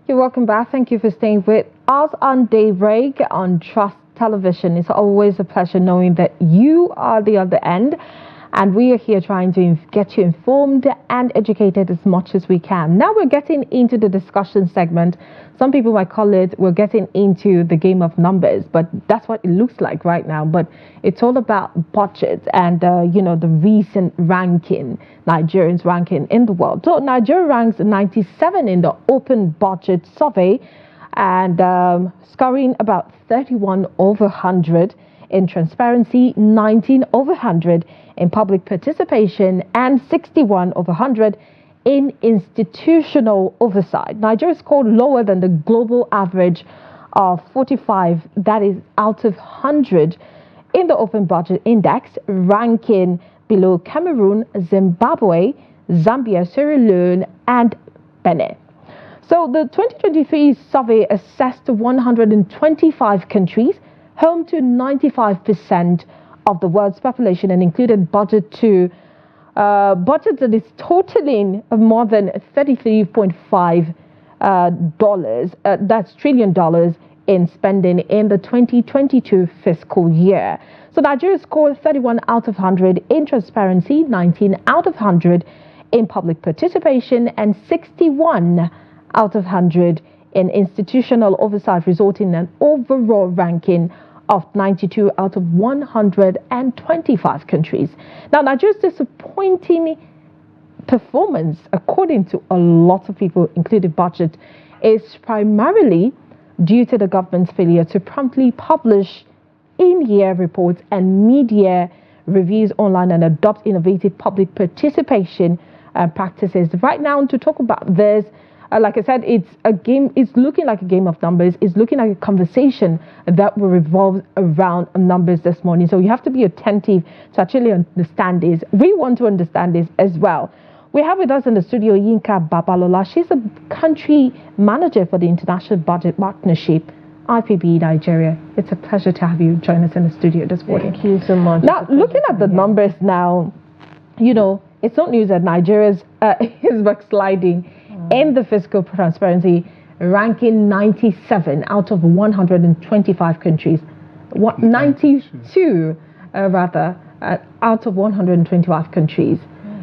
You're welcome back. Thank you for staying with us on Daybreak on Trust Television. It's always a pleasure knowing that you are the other end, and we are here trying to get you informed and educated as much as we can. Now we're getting into the discussion segment. Some people might call it, we're getting into the game of numbers, but that's what it looks like right now. But it's all about budget and, the recent ranking, Nigerians ranking in the world. So Nigeria ranks 97 in the Open Budget Survey and scoring about 31 over 100 in transparency, 19 over 100 in public participation, and 61 over 100 in institutional oversight. Nigeria scored lower than the global average of 45, that is out of 100 in the Open Budget Index, ranking below Cameroon, Zimbabwe, Zambia, Sierra Leone, and Benin. So the 2023 survey assessed 125 countries, home to 95% of the world's population, and included budget that is totaling more than $33.5 that's trillion dollars in spending in the 2022 fiscal year. So Nigeria scored 31 out of 100 in transparency, 19 out of 100 in public participation, and 61 out of 100 in institutional oversight, resulting in an overall ranking of 92 out of 125 countries. Now, Nigeria's disappointing performance, according to a lot of people, including budget, is primarily due to the government's failure to promptly publish in-year reports and mid-year reviews online and adopt innovative public participation practices. Right now, to talk about this, like I said, it's looking like a game of numbers. It's looking like a conversation that will revolve around numbers this morning. So you have to be attentive to actually understand this. We want to understand this as well. We have with us in the studio Yinka Babalola. She's a country manager for the International Budget Partnership, IPB Nigeria. It's a pleasure to have you join us in the studio this morning. Thank you so much. Now, looking at the numbers now, it's not news that Nigeria's is backsliding in the fiscal transparency, ranking 97 out of 125 countries. 92 out of 125 countries.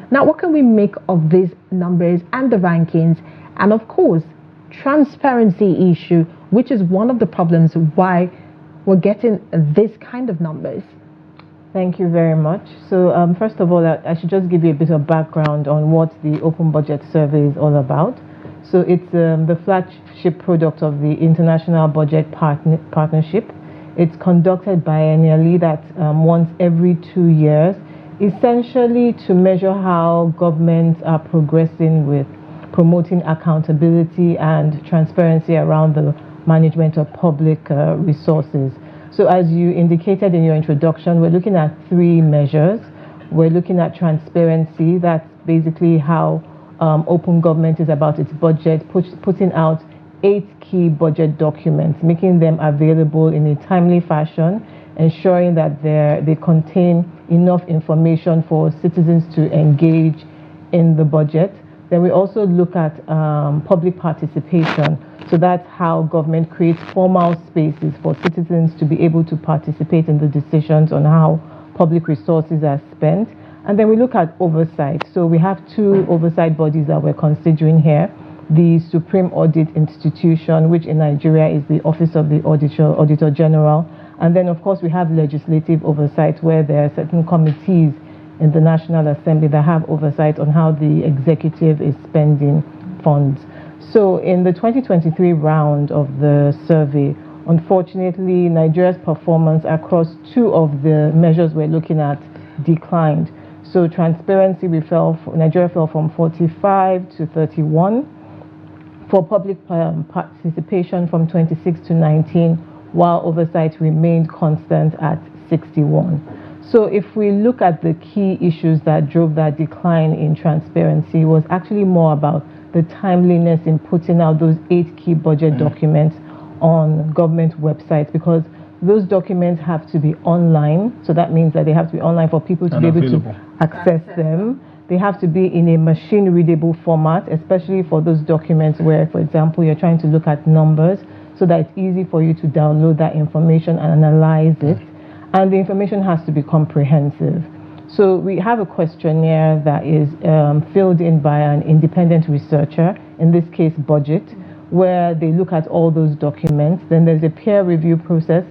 Now, what can we make of these numbers and the rankings? And of course, transparency issue, which is one of the problems why we're getting this kind of numbers. Thank you very much. So first of all, I should just give you a bit of background on what the Open Budget Survey is all about. So it's the flagship product of the International Budget Partnership. It's conducted biennially, that once every 2 years, essentially to measure how governments are progressing with promoting accountability and transparency around the management of public resources. So as you indicated in your introduction, we're looking at 3 measures. We're looking at transparency. That's basically how open government is about its budget, putting out 8 key budget documents, making them available in a timely fashion, ensuring that they contain enough information for citizens to engage in the budget. Then we also look at public participation. So that's how government creates formal spaces for citizens to be able to participate in the decisions on how public resources are spent. And then we look at oversight. So we have 2 oversight bodies that we're considering here. The Supreme Audit Institution, which in Nigeria is the Office of the Auditor General. And then, of course, we have legislative oversight, where there are certain committees in the National Assembly that have oversight on how the executive is spending funds. So in the 2023 round of the survey, unfortunately, Nigeria's performance across 2 of the measures we're looking at declined. So transparency, Nigeria fell from 45 to 31. For public participation, from 26 to 19, while oversight remained constant at 61. So if we look at the key issues that drove that decline in transparency, it was actually more about the timeliness in putting out those 8 key budget documents on government websites, because those documents have to be online. So that means that they have to be online for people to be able to access them. They have to be in a machine-readable format, especially for those documents where, for example, you're trying to look at numbers, so that it's easy for you to download that information and analyze it. And the information has to be comprehensive. So we have a questionnaire that is filled in by an independent researcher, in this case budget, where they look at all those documents. Then there's a peer review process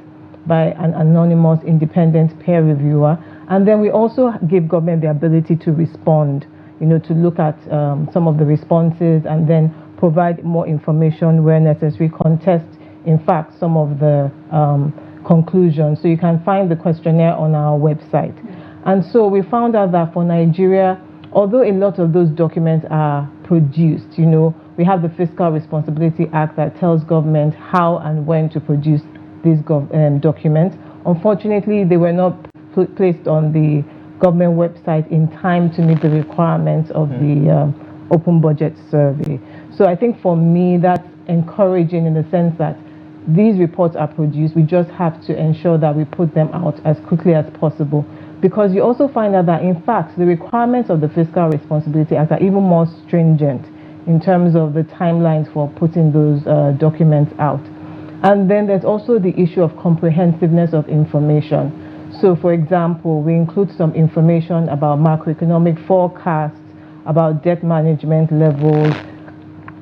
by an anonymous independent peer reviewer. And then we also give government the ability to respond, to look at some of the responses and then provide more information where necessary, contest, in fact, some of the conclusions. So you can find the questionnaire on our website. And so we found out that for Nigeria, although a lot of those documents are produced, we have the Fiscal Responsibility Act that tells government how and when to produce these documents. Unfortunately, they were not placed on the government website in time to meet the requirements of the open budget survey. So I think for me, that's encouraging in the sense that these reports are produced. We just have to ensure that we put them out as quickly as possible, because you also find out that, in fact, the requirements of the Fiscal Responsibility Act are even more stringent in terms of the timelines for putting those documents out. And then there's also the issue of comprehensiveness of information. So, for example, we include some information about macroeconomic forecasts, about debt management levels,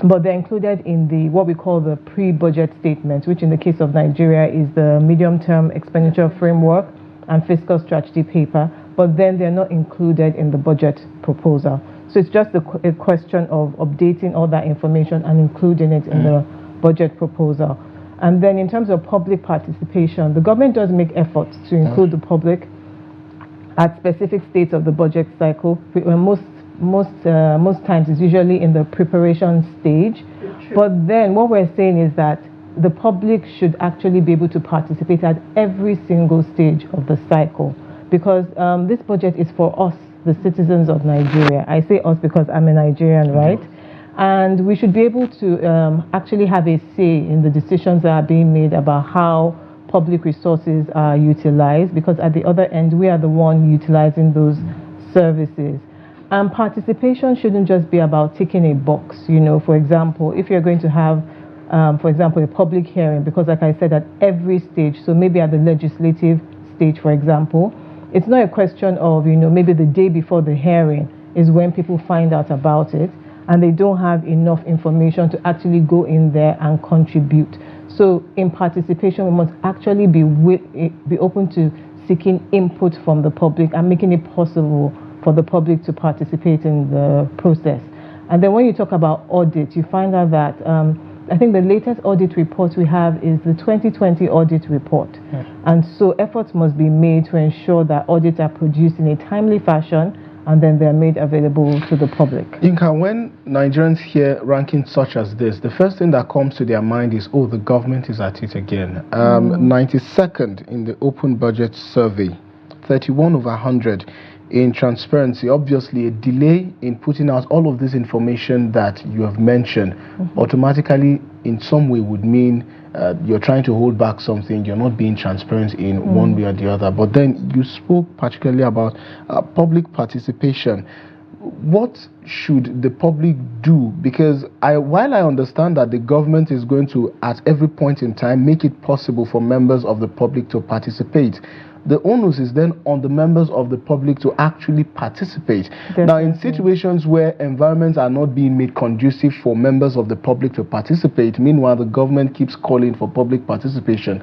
but they're included in what we call the pre-budget statements, which in the case of Nigeria is the medium-term expenditure framework and fiscal strategy paper, but then they're not included in the budget proposal. So it's just a question of updating all that information and including it in the budget proposal. And then in terms of public participation, the government does make efforts to include the public at specific states of the budget cycle. Most times it's usually in the preparation stage. But then what we're saying is that the public should actually be able to participate at every single stage of the cycle, because this budget is for us, the citizens of Nigeria. I say us because I'm a Nigerian, right? And we should be able to actually have a say in the decisions that are being made about how public resources are utilized, because at the other end, we are the one utilizing those services. And participation shouldn't just be about ticking a box. For example, if you're going to have for example, a public hearing, because like I said, at every stage, so maybe at the legislative stage, for example, it's not a question of, maybe the day before the hearing is when people find out about it and they don't have enough information to actually go in there and contribute. So in participation, we must actually be open to seeking input from the public and making it possible for the public to participate in the process. And then when you talk about audit, you find out that I think the latest audit report we have is the 2020 audit report. And so efforts must be made to ensure that audits are produced in a timely fashion and then they're made available to the public. Yinka, when Nigerians hear rankings such as this, the first thing that comes to their mind is, oh, the government is at it again. 92nd in the open budget survey, 31 over 100 in transparency. Obviously, a delay in putting out all of this information that you have mentioned automatically in some way would mean you're trying to hold back something, you're not being transparent in one way or the other. But then you spoke particularly about public participation. What should the public do? Because while I understand that the government is going to, at every point in time, make it possible for members of the public to participate, the onus is then on the members of the public to actually participate. Definitely. Now, in situations where environments are not being made conducive for members of the public to participate, meanwhile the government keeps calling for public participation,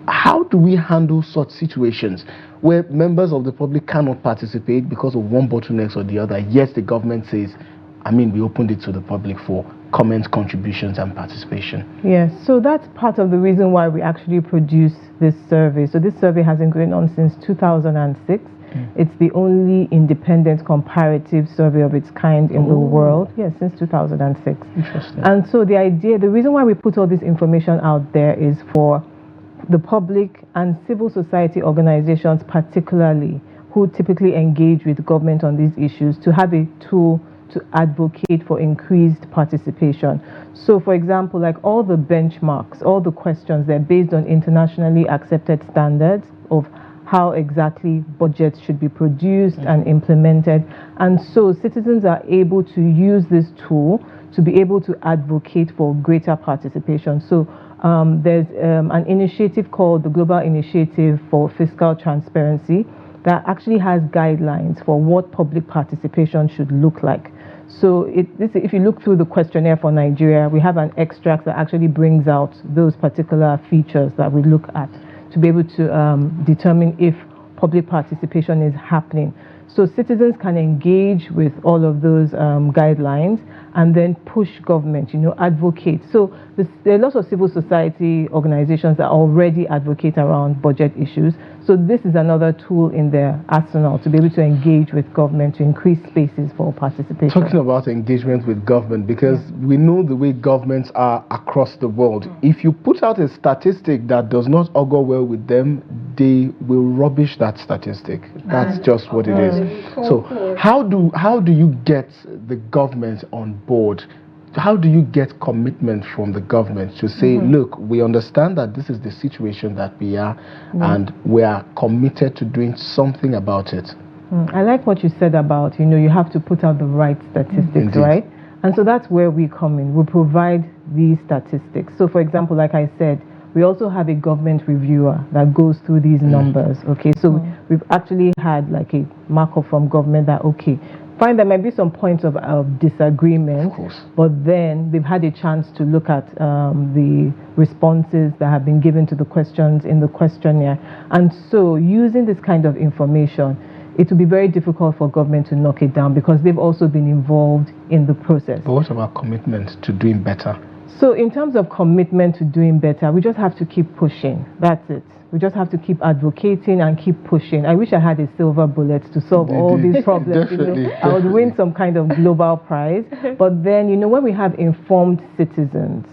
how do we handle such situations where members of the public cannot participate because of one bottleneck or the other, yet the government says, we opened it to the public for comments, contributions, and participation? Yes, so that's part of the reason why we actually produce this survey. So this survey has been going on since 2006. It's the only independent comparative survey of its kind in the world. Yes, since 2006. Interesting. And so the reason why we put all this information out there is for the public and civil society organizations particularly, who typically engage with government on these issues, to have a tool to advocate for increased participation. So for example, like all the benchmarks, all the questions, they're based on internationally accepted standards of how exactly budgets should be produced and implemented. And so citizens are able to use this tool to be able to advocate for greater participation. So there's an initiative called the Global Initiative for Fiscal Transparency that actually has guidelines for what public participation should look like. So if you look through the questionnaire for Nigeria, we have an extract that actually brings out those particular features that we look at to be able to determine if public participation is happening. So citizens can engage with all of those guidelines and then push government, advocate. So there are lots of civil society organizations that already advocate around budget issues. So this is another tool in their arsenal to be able to engage with government to increase spaces for participation. Talking about engagement with government, because we know the way governments are across the world. If you put out a statistic that does not augur well with them, they will rubbish that statistic. That's just what it is. So how do you get the government on board? How do you get commitment from the government to say, look, we understand that this is the situation that we are, and we are committed to doing something about it? I like what you said about, you have to put out the right statistics, Indeed. right? And so that's where we come in. We provide these statistics. So for example, like I said, we also have a government reviewer that goes through these numbers, okay? So we've actually had like a markup from government that, okay, fine, there might be some points of disagreement, but then they've had a chance to look at the responses that have been given to the questions in the questionnaire. And so using this kind of information, it will be very difficult for government to knock it down because they've also been involved in the process. But what about commitment to doing better? So in terms of commitment to doing better, we just have to keep pushing. That's it. We just have to keep advocating and keep pushing. I wish I had a silver bullet to solve all these problems. I would win some kind of global prize. But then, when we have informed citizens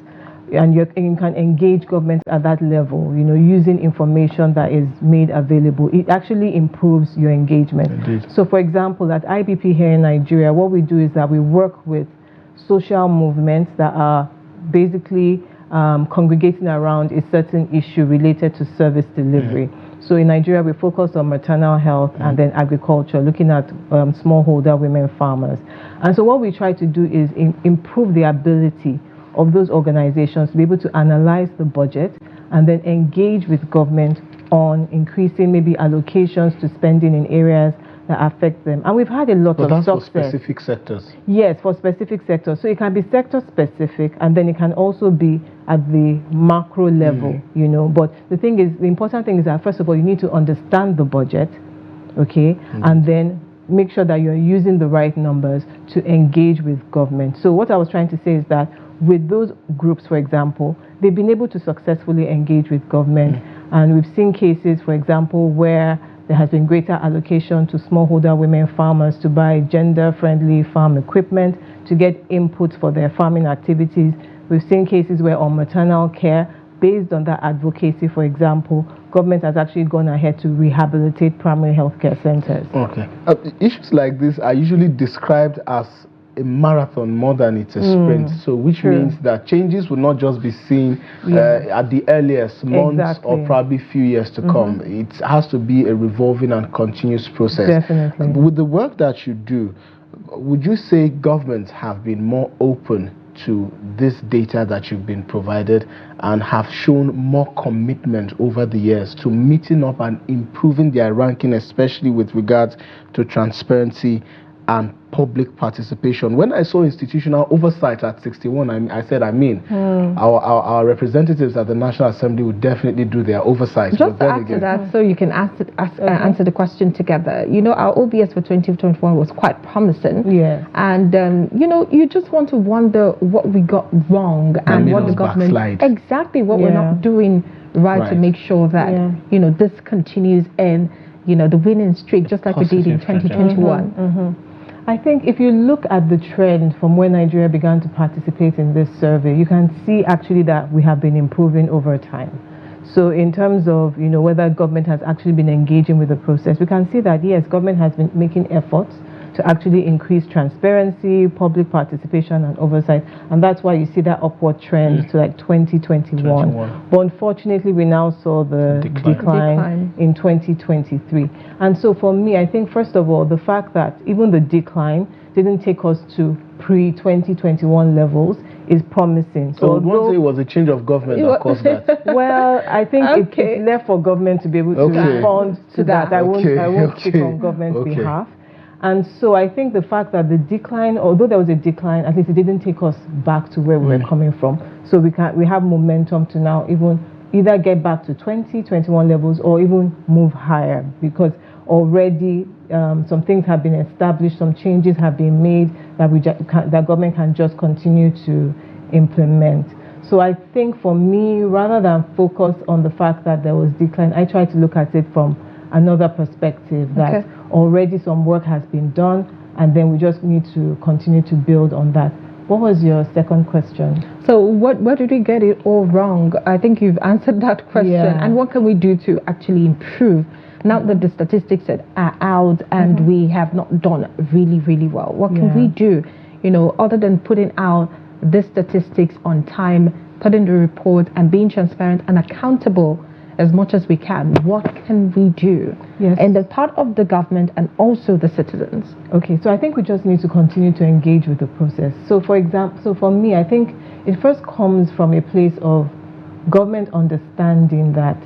and you can engage governments at that level, using information that is made available, it actually improves your engagement. Indeed. So for example, at IBP here in Nigeria, what we do is that we work with social movements that are basically congregating around a certain issue related to service delivery. So in Nigeria, we focus on maternal health and then agriculture, looking at smallholder women farmers. And so what we try to do is improve the ability of those organizations to be able to analyze the budget and then engage with government on increasing maybe allocations to spending in areas that affect them. And we've had a lot of success. For specific sectors? Yes, for specific sectors. So it can be sector specific and then it can also be at the macro level, But the important thing is that first of all, you need to understand the budget, okay? And then make sure that you're using the right numbers to engage with government. So what I was trying to say is that with those groups, for example, they've been able to successfully engage with government. And we've seen cases, for example, where there has been greater allocation to smallholder women farmers to buy gender-friendly farm equipment, to get input for their farming activities. We've seen cases where on maternal care, based on that advocacy, for example, government has actually gone ahead to rehabilitate primary health care centers. Okay. Issues like this are usually described as a marathon more than it's a sprint, so which means that changes will not just be seen at the earliest months or probably few years to come. It has to be a revolving and continuous process. Definitely. With the work that you do, would you say governments have been more open to this data that you've been provided and have shown more commitment over the years to meeting up and improving their ranking, especially with regards to transparency and public participation? When I saw institutional oversight at 61, I said, our representatives at the National Assembly would definitely do their oversight. Just to add to that, so you can answer the question together. Our OBS for 2021 was quite promising. Yeah. And, you just want to wonder what we got wrong and what the government... Backslide. Exactly what we're not doing right to make sure that, this continues in, the winning streak, just like we did in 2021. I think if you look at the trend from when Nigeria began to participate in this survey, you can see actually that we have been improving over time. So in terms of, whether government has actually been engaging with the process, we can see that, yes, government has been making efforts to actually increase transparency, public participation, and oversight. And that's why you see that upward trend to like 2021. But unfortunately, we now saw the decline in 2023. And so for me, I think, first of all, the fact that even the decline didn't take us to pre-2021 levels is promising. So I would say it was a change of government that caused that. Well, I think it's left for government to be able to respond to that. I won't speak on government's behalf. And so I think the fact that the decline, although there was a decline, at least it didn't take us back to where we were coming from. So we have momentum to now either get back to 2021 levels or even move higher, because already some things have been established, some changes have been made that government can just continue to implement. So I think for me, rather than focus on the fact that there was decline, I try to look at it from another perspective, that already some work has been done, and then we just need to continue to build on that. What was your second question? So what did we get it all wrong? I think you've answered that question. And what can we do to actually improve now that the statistics are out and we have not done really, really well? What can we do, other than putting out the statistics on time, putting the report and being transparent and accountable as much as we can? What can we do in the part of the government and also the citizens? Okay, so I think we just need to continue to engage with the process. So for example, for me, I think it first comes from a place of government understanding that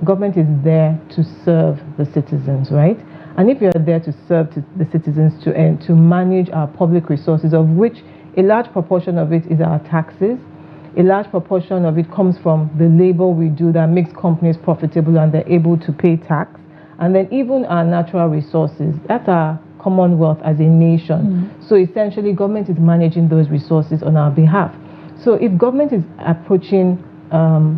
government is there to serve the citizens, right? And if you're there to serve the citizens, to manage our public resources, of which a large proportion of it is our taxes, a large proportion of it comes from the labor we do that makes companies profitable and they're able to pay tax. And then even our natural resources, that's our commonwealth as a nation. So essentially, government is managing those resources on our behalf. So if government is approaching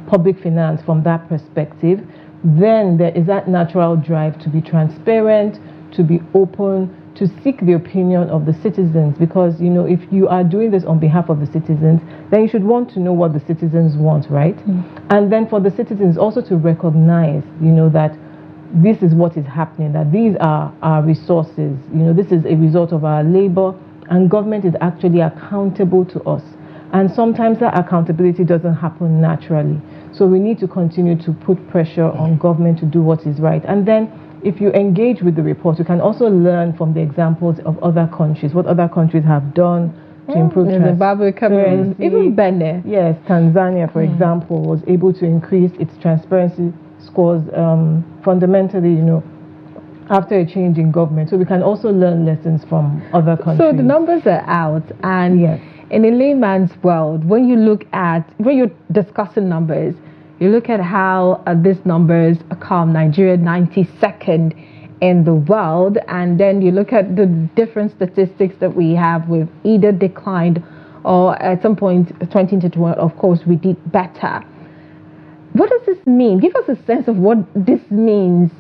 public finance from that perspective, then there is that natural drive to be transparent, to be open, to seek the opinion of the citizens, because if you are doing this on behalf of the citizens, then you should want to know what the citizens want, right? And then for the citizens also to recognize that this is what is happening, that these are our resources, this is a result of our labor, and government is actually accountable to us. And sometimes that accountability doesn't happen naturally, so we need to continue to put pressure on government to do what is right. And then if you engage with the report, you can also learn from the examples of other countries, what other countries have done to improve Zimbabwe, Cameroon, even Benin. Yes, Tanzania, for example, was able to increase its transparency scores fundamentally, after a change in government. So we can also learn lessons from other countries. So the numbers are out, and in a layman's world, when you're discussing numbers, you look at how these numbers come. Nigeria 92nd in the world, and then you look at the different statistics that we have. We've either declined or at some point 2021, of course, we did better. What does this mean? Give us a sense of what this means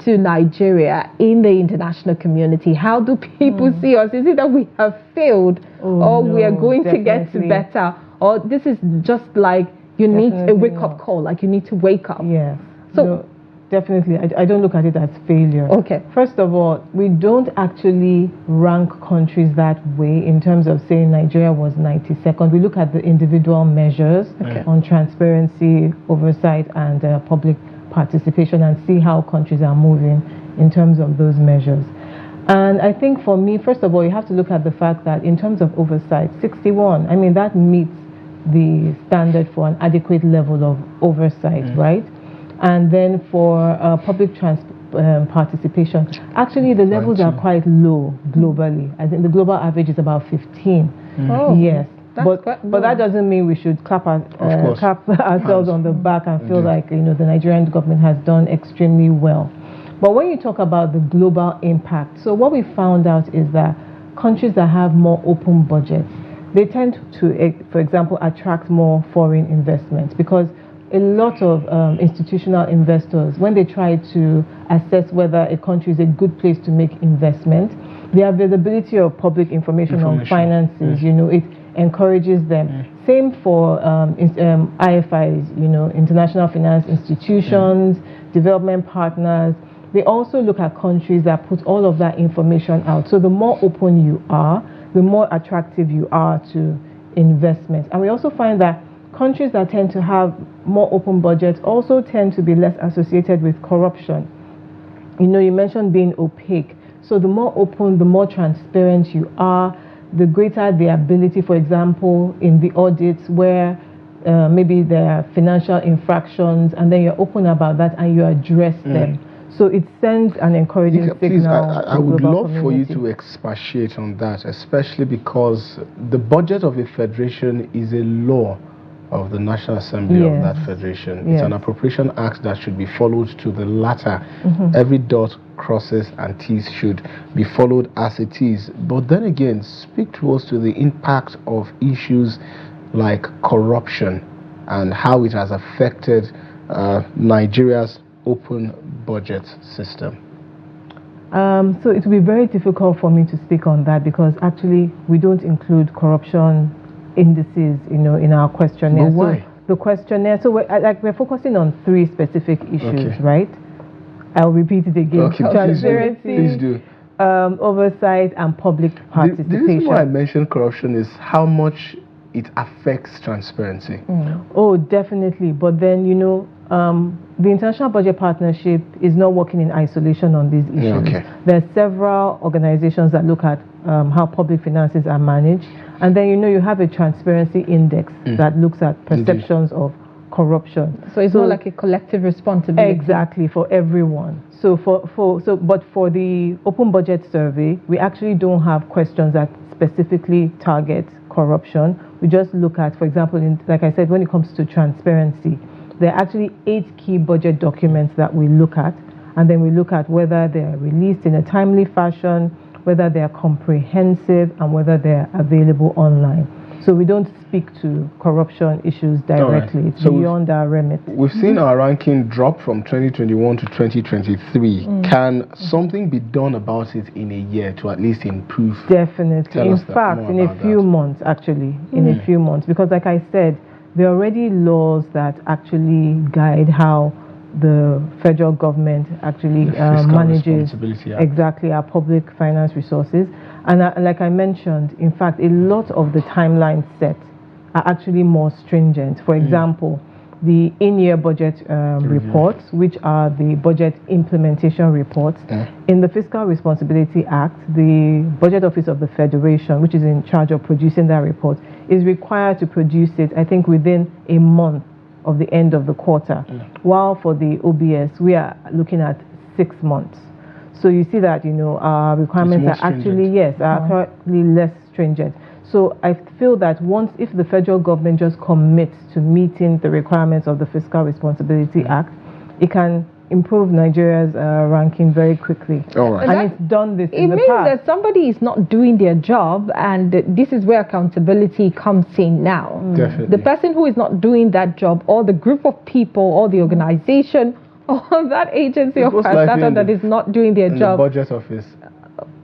to Nigeria in the international community. How do people see us? Is it that we have failed, or we are going to get better, or this is just like you need a wake-up call, like you need to wake up? Yes. So definitely, I don't look at it as failure. Okay. First of all, we don't actually rank countries that way in terms of saying Nigeria was 92nd. We look at the individual measures on transparency, oversight, and public participation, and see how countries are moving in terms of those measures. And I think for me, first of all, you have to look at the fact that in terms of oversight, 61, that meets the standard for an adequate level of oversight, right? And then for public participation, actually the levels are quite low globally. I think the global average is about 15. Yes. But that doesn't mean we should clap ourselves on the back and feel like the Nigerian government has done extremely well. But when you talk about the global impact, so what we found out is that countries that have more open budgets, they tend to, for example, attract more foreign investments, because a lot of institutional investors, when they try to assess whether a country is a good place to make investment, the availability of public information on finances, it encourages them. Same for IFIs, international finance institutions, development partners. they also look at countries that put all of that information out. So the more open you are, the more attractive you are to investment. And we also find that countries that tend to have more open budgets also tend to be less associated with corruption. You know, you mentioned being opaque. So the more open, the more transparent you are, the greater the ability, for example, in the audits where maybe there are financial infractions, and then you're open about that and you address them. So it sends an encouraging signal. Please, I would love community. for you to expatiate on that, especially because the budget of a federation is a law of the National Assembly of that federation. It's an appropriation act that should be followed to the latter. Every dot crosses and T's should be followed as it is. But then again, speak to us to the impact of issues like corruption and how it has affected Nigeria's open budget system. So it will be very difficult for me to speak on that because actually we don't include corruption indices, you know, in our questionnaire. But why? So the questionnaire. So we're focusing on 3 specific issues, right? I'll repeat it again. Okay, transparency, please do. Oversight, and public participation. The reason why I mentioned corruption is how much it affects transparency. Oh, definitely. But then, you know, the International Budget Partnership is not working in isolation on these issues. There are several organizations that look at how public finances are managed. And then, you know, you have a transparency index that looks at perceptions of corruption. So it's more like a collective responsibility. Exactly, for everyone. So but for the open budget survey, we actually don't have questions that specifically target corruption. We just look at, for example, like I said, when it comes to transparency, there are actually 8 key budget documents that we look at, and then we look at whether they are released in a timely fashion, whether they are comprehensive, and whether they are available online. So we don't speak to corruption issues directly. It's beyond our remit. We've seen our ranking drop from 2021 to 2023. Can something be done about it in a year to at least improve? Definitely. In fact, in a few months, actually. In a few months. Because like I said, there are already laws that actually guide how the federal government actually manages exactly our public finance resources. And like I mentioned, in fact, a lot of the timelines set are actually more stringent. For example, the in-year budget reports, which are the budget implementation reports. In the Fiscal Responsibility Act, the Budget Office of the Federation, which is in charge of producing that report, is required to produce it, I think, within a month of the end of the quarter. While for the OBS, we are looking at 6 months. So you see that, you know, our requirements are actually, are actually less stringent. So I feel that if the federal government just commits to meeting the requirements of the Fiscal Responsibility Act, it can improve Nigeria's ranking very quickly. And it's done this in the past. It means that somebody is not doing their job, and this is where accountability comes in now. Definitely. The person who is not doing that job, or the group of people, or the organization, or that agency or prestataire that is not doing their job. The budget office.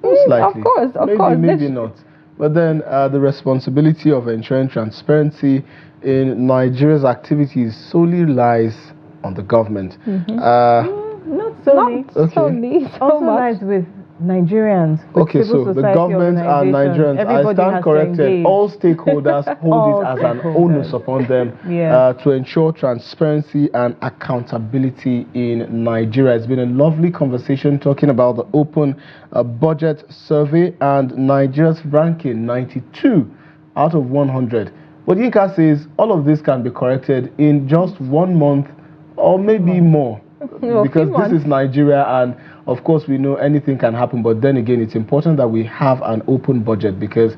Most likely. Of course. Maybe not. But then the responsibility of ensuring transparency in Nigeria's activities solely lies on the government. Not solely. Also lies with Nigerians. Okay, so the government and Nigerians, I stand corrected. All stakeholders hold it as an onus upon them to ensure transparency and accountability in Nigeria. It's been a lovely conversation talking about the open budget survey and Nigeria's ranking 92 out of 100. But Yinka says all of this can be corrected in just 1 month or maybe more. Because this is Nigeria, and of course we know anything can happen, but then again it's important that we have an open budget, because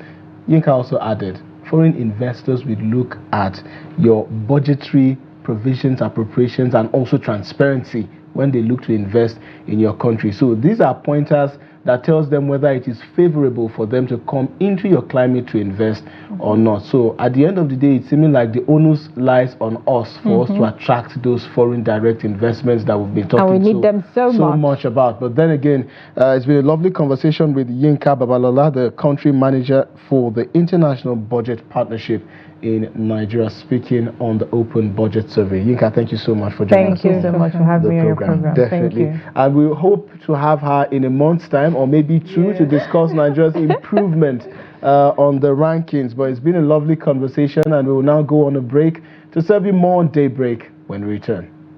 Yinka also added foreign investors will look at your budgetary provisions, appropriations, and also transparency when they look to invest in your country. So these are pointers that tells them whether it is favorable for them to come into your climate to invest or not. So at the end of the day, it's seeming like the onus lies on us for us to attract those foreign direct investments that we've been talking and we need them so much about. But then again, it's been a lovely conversation with Yinka Babalola, the country manager for the International Budget Partnership in Nigeria, speaking on the Open Budget Survey. Yinka, thank you so much for joining us. Thank you so much for having me on your program. Definitely. Thank you. And we hope to have her in a month's time or maybe two to discuss Nigeria's improvement on the rankings. But it's been a lovely conversation, and we will now go on a break to serve you more on Daybreak when we return.